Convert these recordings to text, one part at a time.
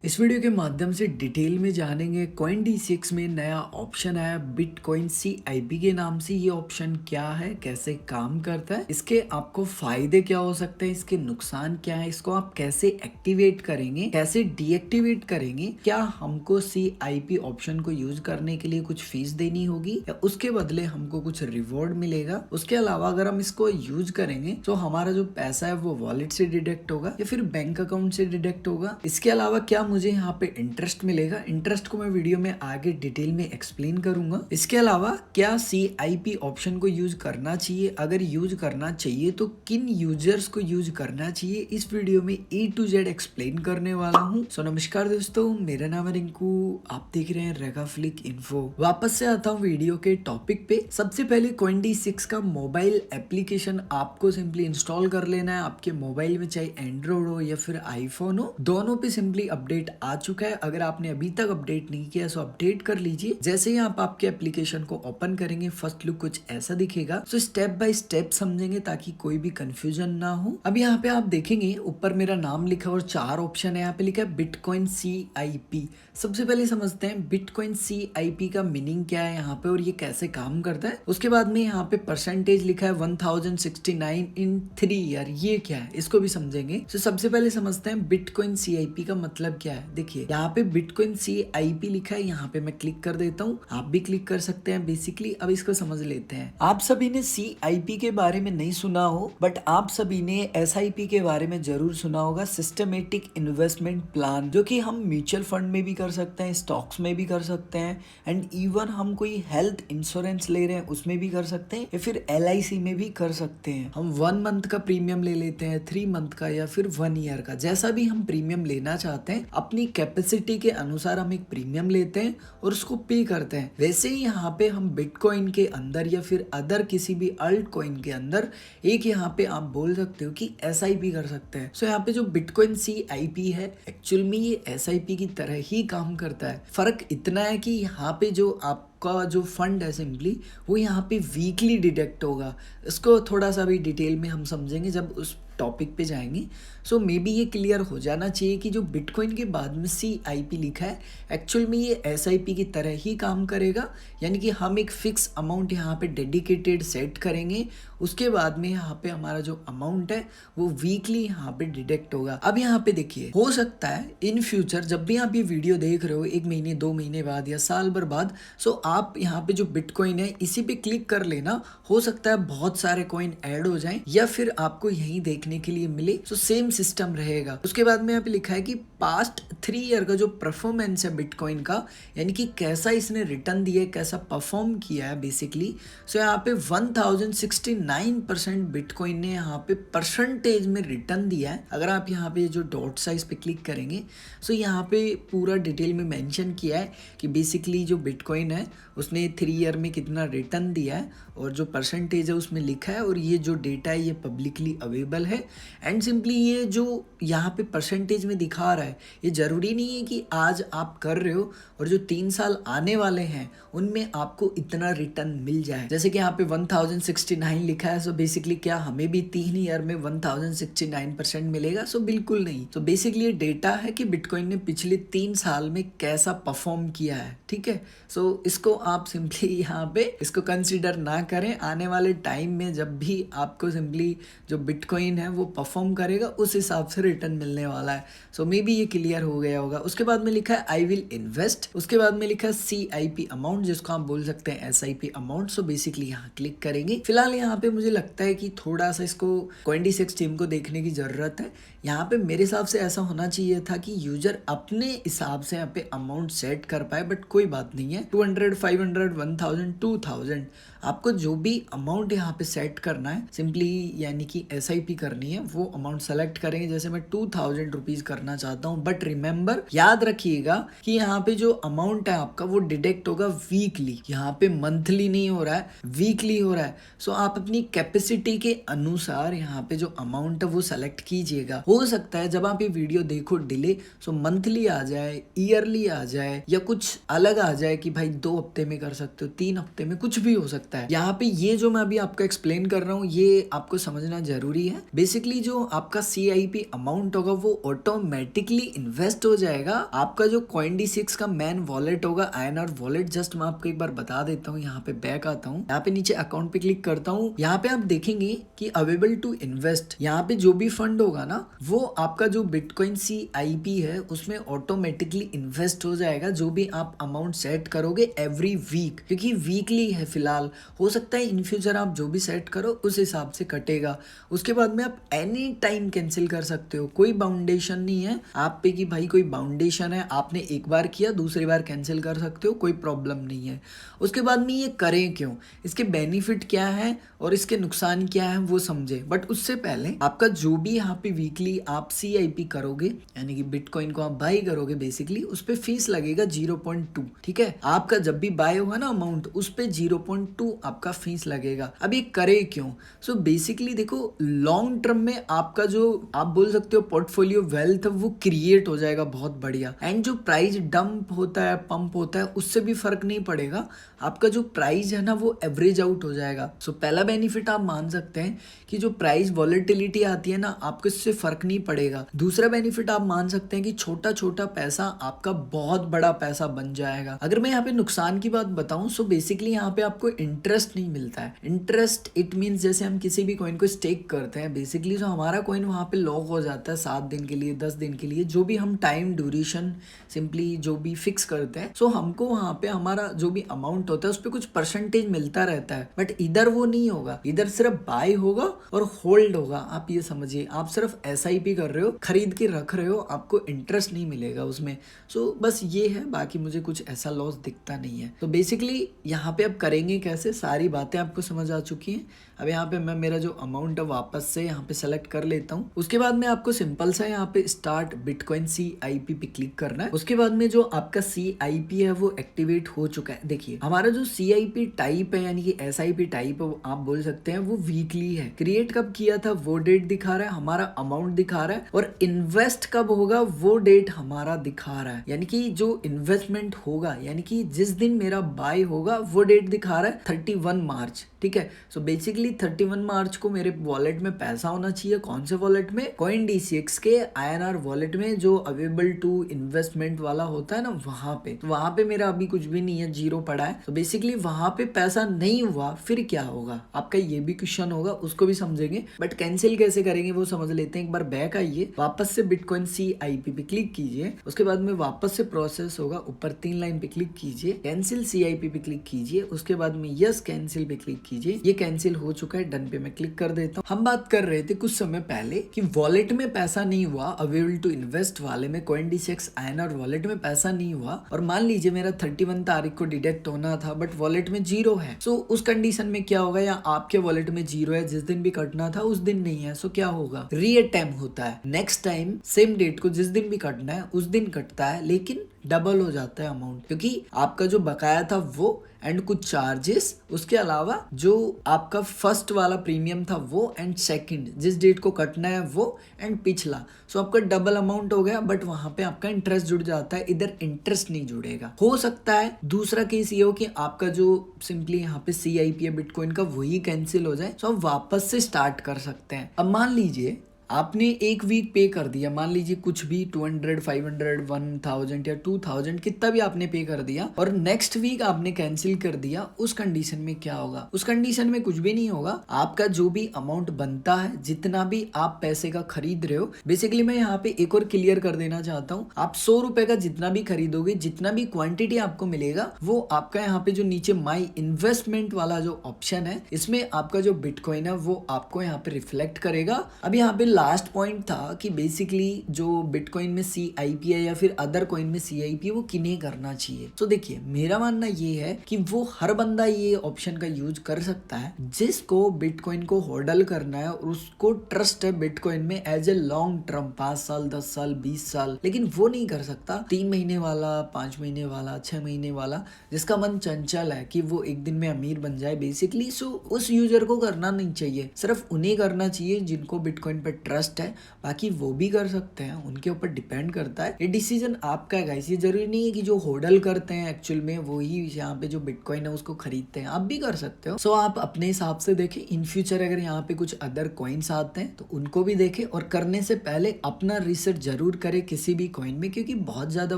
इस वीडियो के माध्यम से डिटेल में जानेंगे Coin-D6 में नया ऑप्शन आया बिटकॉइन CIP के नाम से। ये ऑप्शन क्या है, कैसे काम करता है, इसके आपको फायदे क्या हो सकते हैं, इसके नुकसान क्या है, इसको आप कैसे एक्टिवेट करेंगे, कैसे डीएक्टिवेट करेंगे, क्या हमको CIP ऑप्शन को यूज करने के लिए कुछ फीस देनी होगी या उसके बदले हमको कुछ रिवॉर्ड मिलेगा। उसके अलावा अगर हम इसको यूज करेंगे तो हमारा जो पैसा है वो वॉलेट से डिडक्ट होगा या फिर बैंक अकाउंट से डिडक्ट होगा। इसके अलावा क्या मुझे यहाँ पे इंटरेस्ट मिलेगा, इंटरेस्ट को मैं वीडियो में आगे डिटेल में एक्सप्लेन करूंगा। इसके अलावा क्या CIP ऑप्शन को यूज करना चाहिए, अगर यूज करना चाहिए तो किन यूजर्स को यूज करना चाहिए, इस वीडियो में A to Z एक्सप्लेन करने वाला हूँ। सो नमस्कार दोस्तों, मेरा नाम है रिंकू, आप देख रहे हैं रेगाफ्लिक इन्फो। वापस से आता हूँ वीडियो के टॉपिक पे। सबसे पहले Coin-D6 का मोबाइल एप्लीकेशन आपको सिंपली इंस्टॉल कर लेना है आपके मोबाइल में, चाहे एंड्रॉइड हो या फिर आईफोन हो, दोनों पे सिंपली अपडेट आ चुका है। अगर आपने अभी तक अपडेट नहीं किया तो अपडेट कर लीजिए। जैसे ही आप आपके एप्लीकेशन को ओपन करेंगे फर्स्ट लुक कुछ ऐसा दिखेगा। तो स्टेप बाय स्टेप समझेंगे ताकि कोई भी कंफ्यूजन ना हो। अब यहाँ पे आप देखेंगे ऊपर मेरा नाम लिखा और 4 ऑप्शन है। यहाँ पे लिखा है बिटकॉइन CIP। सबसे पहले समझते हैं बिटकॉइन CIP का मीनिंग क्या है यहाँ पे और ये कैसे काम करता है। उसके बाद में यहाँ पे परसेंटेज लिखा है 1069 इन 3 ईयर, ये क्या है इसको भी समझेंगे। तो सबसे पहले समझते हैं बिटकॉइन CIP का मतलब क्या है। देखिए यहाँ पे बिटकॉइन CIP लिखा है, यहाँ पे मैं क्लिक कर देता हूँ, आप भी क्लिक कर सकते हैं बेसिकली। अब इसको समझ लेते हैं। आप सभी ने CIP के बारे में नहीं सुना हो बट आप सभी ने SIP के बारे में जरूर सुना होगा, सिस्टमेटिक इन्वेस्टमेंट प्लान, जो कि हम म्यूचुअल फंड में भी कर सकते हैं, स्टॉक्स में भी कर सकते हैं एंड इवन हम कोई हेल्थ इंश्योरेंस ले रहे हैं उसमें भी कर सकते हैं या फिर LIC में भी कर सकते हैं। हम 1 मंथ का प्रीमियम ले लेते हैं, 3 मंथ का या फिर 1 ईयर का, जैसा भी हम प्रीमियम लेना चाहते हैं अपनी कैपेसिटी के अनुसार हम एक प्रीमियम लेते हैं और उसको पे करते हैं। वैसे ही यहाँ पे हम बिटकॉइन के अंदर या फिर अदर किसी भी अल्ट कॉइन के अंदर एक यहाँ पे आप बोल सकते हो कि SIP कर सकते हैं। सो यहाँ पे जो बिटकॉइन CIP है एक्चुअल में ये SIP की तरह ही काम करता है। फर्क इतना है कि यहाँ पे जो आपका जो फंड है सिंपली वो यहाँ पे वीकली डिडक्ट होगा। इसको थोड़ा सा भी डिटेल में हम समझेंगे जब उस टॉपिक पे जाएंगे। सो मे बी ये क्लियर हो जाना चाहिए कि जो बिटकॉइन के बाद में CIP लिखा है एक्चुअल में ये SIP की तरह ही काम करेगा। यानी कि हम एक फिक्स अमाउंट यहाँ पे डेडिकेटेड सेट करेंगे, उसके बाद में यहाँ पे हमारा जो अमाउंट है वो वीकली यहाँ पे डिडक्ट होगा। अब यहाँ पे देखिए, हो सकता है इन फ्यूचर जब भी आप ये वीडियो देख रहे हो 1 महीने 2 महीने बाद या साल भर बाद, सो आप यहाँ पे जो बिटकॉइन है इसी पे क्लिक कर लेना। हो सकता है बहुत सारे कॉइन ऐड हो जाएं या फिर आपको यही देखने के लिए मिले। सो सेम सिस्टम रहेगा। उसके बाद में यहाँ पे लिखा है कि पास्ट 3 ईयर का जो परफॉर्मेंस है बिटकॉइन का, यानी कि कैसा इसने रिटर्न दिया है, कैसा परफॉर्म किया है बेसिकली। सो यहाँ पे 1069% बिटकॉइन ने यहाँ पे परसेंटेज में रिटर्न दिया है। अगर आप यहाँ पे जो डॉट साइज पे क्लिक करेंगे सो यहाँ पे पूरा डिटेल में मेंशन किया है कि बेसिकली जो बिटकॉइन है उसने 3 ईयर में कितना रिटर्न दिया है और जो परसेंटेज है उसमें लिखा है और ये जो डेटा है ये पब्लिकली अवेलेबल है। एंड सिंपली ये जो यहाँ पे परसेंटेज में दिखा रहा है ये ज़रूरी नहीं है कि आज आप कर रहे हो और जो 3 साल आने वाले हैं उनमें आपको इतना रिटर्न मिल जाए। जैसे कि यहाँ पे 1069 लिखा है, सो बेसिकली क्या हमें भी 3 ईयर में 1069% मिलेगा? सो बिल्कुल नहीं। तो बेसिकली ये डेटा है कि बिटकॉइन ने पिछले 3 साल में कैसा परफॉर्म किया है। ठीक है, सो इसको आप सिंपली यहाँ पे इसको कंसिडर ना करें। आने वाले टाइम में जब भी आपको सिंपली जो बिटकॉइन है वो परफॉर्म करेगा उस हिसाब से रिटर्न मिलने वाला है। सो मे बी ये क्लियर हो गया होगा। उसके बाद में लिखा है आई विल इन्वेस्ट, उसके बाद में लिखा है CIP अमाउंट, जिसको आप बोल सकते हैं SIP अमाउंट। सो बेसिकली यहाँ क्लिक करेंगे। फिलहाल यहाँ पे मुझे लगता है कि थोड़ा सा इसको Coin-D6 टीम को देखने की जरूरत है। यहाँ पे मेरे हिसाब से ऐसा होना चाहिए था कि यूजर अपने हिसाब से यहाँ पे अमाउंट सेट कर पाए, बट कोई बात नहीं है। 200, 500, 1000, 2000 आपको जो भी अमाउंट यहाँ पे सेट करना है सिंपली यानी कि SIP करनी है वो अमाउंट सेलेक्ट करेंगे। जैसे मैं 2000 रुपीज करना चाहता हूँ, बट रिमेंबर याद रखिएगा कि यहाँ पे जो अमाउंट है आपका वो डिडक्ट होगा वीकली, यहाँ पे मंथली नहीं हो रहा है, वीकली हो रहा है। सो आप अपनी कैपेसिटी के अनुसार यहाँ पे जो अमाउंट है वो सेलेक्ट कीजिएगा। हो सकता है जब आप ये वीडियो देखो डिले सो मंथली आ जाए, ईयरली आ जाए या कुछ अलग आ जाए कि भाई 2 हफ्ते में कर सकते हो, 3 हफ्ते में, कुछ भी हो सकता है। यहाँ पे ये जो मैं अभी आपको एक्सप्लेन कर रहा हूँ ये आपको समझना जरूरी है। बेसिकली जो आपका CIP अमाउंट होगा वो ऑटोमेटिकली इन्वेस्ट हो जाएगा। आपका जो Coin-D6 का मेन वॉलेट होगा INR वॉलेट, जस्ट मैं आपको एक बार बता देता हूँ। यहाँ पे बैक आता हूँ, यहाँ पे नीचे अकाउंट पे क्लिक करता हूँ। यहाँ पे आप देखेंगे कि अवेलेबल टू इन्वेस्ट, यहाँ पे जो भी फंड होगा ना वो आपका जो बिटकॉइन CIP है उसमें ऑटोमेटिकली इन्वेस्ट हो जाएगा, जो भी आप अमाउंट सेट करोगे एवरी वीक, क्योंकि वीकली है फिलहाल। हो सकता है इन फ्यूचर आप जो भी सेट करो उस हिसाब से कटेगा। उसके बाद में आप एनी टाइम कैंसिल कर सकते हो, कोई बाउंडेशन नहीं है आप पे कि भाई कोई बाउंडेशन है, आपने एक बार किया दूसरी बार कैंसिल कर सकते हो, कोई प्रॉब्लम नहीं है। उसके बाद में ये करें क्यों, इसके बेनिफिट क्या है और इसके नुकसान क्या है वो समझे। बट उससे पहले आपका जो भी यहाँ पे वीकली आप CIP करोगे यानी कि बिटकॉइन को आप बाई करोगे, बेसिकली उस पे फीस लगेगा 0.2। ठीक है, आपका जब भी बाय होगा ना अमाउंट उस पे 0.2 आपका फीस लगेगा। अब ये करे क्यों? सो बेसिकली देखो, लॉन्ग टर्म में आपका जो आप बोल सकते हो पोर्टफोलियो वेल्थ वो क्रिएट हो जाएगा बहुत बढ़िया। एंड जो प्राइस डंप होता है पंप होता है उससे भी फर्क नहीं पड़ेगा, आपका जो प्राइस है ना वो एवरेज आउट हो जाएगा। सो पहला बेनिफिट आप मान सकते हैं कि जो प्राइस वॉलेटिलिटी आती है ना आपको इससे फर्क नहीं पड़ेगा। दूसरा बेनिफिट आप मान सकते हैं कि छोटा छोटा पैसा आपका बहुत बड़ा पैसा बन जाएगा। अगर मैं यहाँ पे नुकसान की बात बताऊं, सो बेसिकली यहाँ पे आपको इंटरेस्ट नहीं मिलता है। इंटरेस्ट इट मीन्स जैसे हम किसी भी कॉइन को स्टेक करते हैं, बेसिकली जो हमारा कॉइन वहाँ पे लॉक हो जाता है 7 दिन के लिए 10 दिन के लिए, जो भी हम टाइम ड्यूरेशन सिंपली जो भी फिक्स करते हैं, सो हमको वहाँ पे हमारा जो भी अमाउंट होता है उस पर कुछ परसेंटेज मिलता रहता है। बट इधर वो नहीं होगा, इधर सिर्फ बाय होगा और होल्ड होगा। आप ये समझिए, आप सिर्फ SIP कर रहे हो, खरीद के रख रहे हो, आपको इंटरेस्ट नहीं मिलेगा उसमें। सो बस ये है, बाकी मुझे कुछ ऐसा लॉस दिखता नहीं है। तो बेसिकली यहाँ पे अब करेंगे कैसे, सारी बातें आपको समझ आ चुकी हैं। अब यहाँ पे मैं मेरा जो अमाउंट है वापस से यहाँ पे सेलेक्ट कर लेता हूँ। उसके बाद में आपको सिंपल सा यहाँ पे स्टार्ट बिटकॉइन CIP पे क्लिक करना है। उसके बाद में जो आपका CIP है वो एक्टिवेट हो चुका है। देखिए हमारा जो CIP टाइप है यानी कि SIP टाइप आप बोल सकते हैं वो वीकली है। क्रिएट कब किया था वो डेट दिखा रहा है, हमारा अमाउंट दिखा रहा है, और इन्वेस्ट कब होगा वो डेट हमारा दिखा रहा है। यानी कि जो इन्वेस्टमेंट होगा यानी कि जिस दिन मेरा बाय होगा वो डेट दिखा रहा है 31 मार्च। ठीक है, सो बेसिकली 31 मार्च को मेरे वॉलेट में पैसा होना चाहिए। कौन से वॉलेट में? Coin-D6 के INR वॉलेट में, जो अवेलेबल टू इन्वेस्टमेंट वाला होता है ना वहां पे। तो वहां पे मेरा अभी कुछ भी नहीं है, 0 पड़ा है। तो बेसिकली वहां पे पैसा नहीं हुआ, फिर क्या होगा आपका, ये भी क्वेश्चन होगा, उसको भी समझेंगे। बट कैंसिल कैसे करेंगे वो समझ लेते हैं। एक बार बैक आइए, वापस से बिटकॉइन CIP पे क्लिक कीजिए। उसके बाद में वापस से प्रोसेस होगा, ऊपर 3 लाइन पे क्लिक कीजिए, कैंसिल CIP पे क्लिक कीजिए। उसके बाद में यस कैंसिल पे क्लिक कीजिए। ये कैंसिल हो चुका है, डन पे मैं क्लिक कर देता हूँ। हम बात कर रहे थे कुछ समय पहले कि वॉलेट में पैसा नहीं हुआ, अवेलेबल टू इन्वेस्ट वाले में Coin-D6 INR वॉलेट में पैसा नहीं हुआ, और मान लीजिए मेरा 31 तारीख को डिडक्ट होना था बट वॉलेट में 0 है। सो उस कंडीशन में क्या होगा, या आपके वॉलेट में 0 है, जिस दिन भी कटना था उस दिन नहीं है, सो क्या होगा, रीअटेम्प्ट होता है। नेक्स्ट टाइम सेम डेट को जिस दिन भी कटना है उस दिन कटता है, लेकिन डबल हो जाता है अमाउंट, क्योंकि आपका जो बकाया था वो एंड कुछ चार्जेस, उसके अलावा जो आपका फर्स्ट वाला प्रीमियम था वो, एंड सेकंड जिस डेट को कटना है वो, एंड पिछला। सो आपका डबल अमाउंट हो गया, बट वहां पे आपका इंटरेस्ट जुड़ जाता है, इधर इंटरेस्ट नहीं जुड़ेगा। हो सकता है दूसरा केस ये हो कि आपका जो सिंपली यहाँ पे CIP है बिटकॉइन का वही कैंसिल हो जाए, सो आप वापस से स्टार्ट कर सकते हैं। अब मान लीजिए आपने एक वीक पे कर दिया, मान लीजिए कुछ भी 200, 500, 1000 या 2000 कितना भी आपने पे कर दिया, और नेक्स्ट वीक आपने कैंसिल कर दिया, उस कंडीशन में क्या होगा? उस कंडीशन में कुछ भी नहीं होगा। आपका जो भी अमाउंट बनता है, जितना भी आप पैसे का खरीद रहे हो, बेसिकली मैं यहाँ पे एक और क्लियर कर देना चाहता हूँ, आप 100 रुपए का जितना भी खरीदोगे, जितना भी क्वांटिटी आपको मिलेगा, वो आपका यहाँ पे जो नीचे माई इन्वेस्टमेंट वाला जो ऑप्शन है, इसमें आपका जो बिटकॉइन है वो आपको यहाँ पे रिफ्लेक्ट करेगा। अब यहाँ पे लास्ट पॉइंट था कि बेसिकली जो बिटकॉइन में CIP है या फिर अदर कॉइन में CIP है वो किन्हें करना चाहिए। तो देखिए मेरा मानना ये है कि वो हर बंदा ये ऑप्शन का यूज कर सकता है जिसको बिटकॉइन को होल्ड करना है और उसको ट्रस्ट है बिटकॉइन में एज ए लॉन्ग टर्म, 5 साल 10 साल 20 साल। लेकिन वो नहीं कर सकता 3 महीने वाला, 5 महीने वाला, 6 महीने वाला, जिसका मन चंचल है कि वो एक दिन में अमीर बन जाए बेसिकली। सो उस यूजर को करना नहीं चाहिए, सिर्फ उन्हें करना चाहिए जिनको बिटकॉइन पे ट्रस्ट है, बाकी वो भी कर सकते हैं, उनके ऊपर डिपेंड करता है। ये डिसीजन आपका है गाइस। ये जरूरी नहीं है कि जो होडल करते हैं एक्चुअल में वो ही यहाँ पे जो बिटकॉइन है उसको खरीदते हैं, आप भी कर सकते हो। सो आप अपने हिसाब से देखें। इन फ्यूचर अगर यहाँ पे कुछ अदर कॉइन्स आते हैं तो उनको भी देखें, और करने से पहले अपना रिसर्च जरूर करें किसी भी कॉइन में, क्योंकि बहुत ज्यादा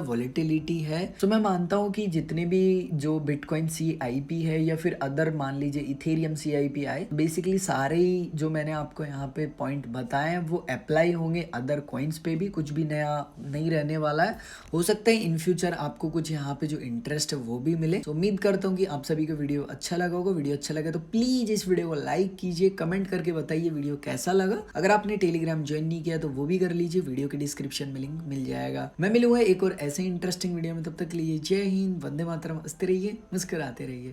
वॉलेटिलिटी है। तो मैं मानता हूँ कि जितने भी जो बिटकॉइन CIP है या फिर अदर मान लीजिए इथेरियम CIP आए, बेसिकली सारे ही जो मैंने आपको यहाँ पे पॉइंट बताए हैं वो अप्लाई होंगे अदर कॉइन्स पे भी। कुछ भी नया नहीं रहने वाला है। हो सकता है इन फ्यूचर आपको कुछ यहाँ पे जो इंटरेस्ट है वो भी मिले। तो उम्मीद करता हूँ कि आप सभी को वीडियो अच्छा लगा होगा। वीडियो अच्छा लगा तो प्लीज इस वीडियो को लाइक कीजिए, कमेंट करके बताइए वीडियो कैसा लगा। अगर आपने टेलीग्राम ज्वाइन नहीं किया तो वो भी कर लीजिए, वीडियो के डिस्क्रिप्शन में लिंक मिल जाएगा। मैं मिलूंगा एक और ऐसे इंटरेस्टिंग वीडियो में, तब तक के लिए जय हिंद, वंदे मातरम, हंसते रहिए, मुस्कुराते रहिए।